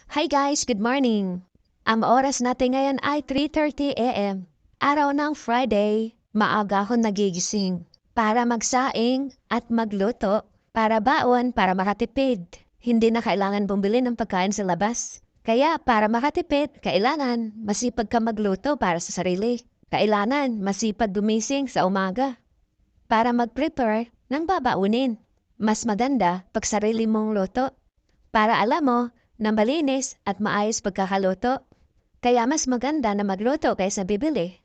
Hi guys, good morning! Ang oras natin ngayon ay 3:30 AM. Araw ng Friday, maaga akong nagigising para magsaing at magluto para baon para makatipid. Hindi na kailangan bumili ng pagkain sa labas. Kaya para makatipid, kailangan masipag ka magluto para sa sarili. Kailangan masipag gumising sa umaga para mag-prepare ng babaunin. Mas maganda pag sarili mong luto para alam mo na malinis at maayos pagkakaluto. Kaya mas maganda na magluto kaysa bibili.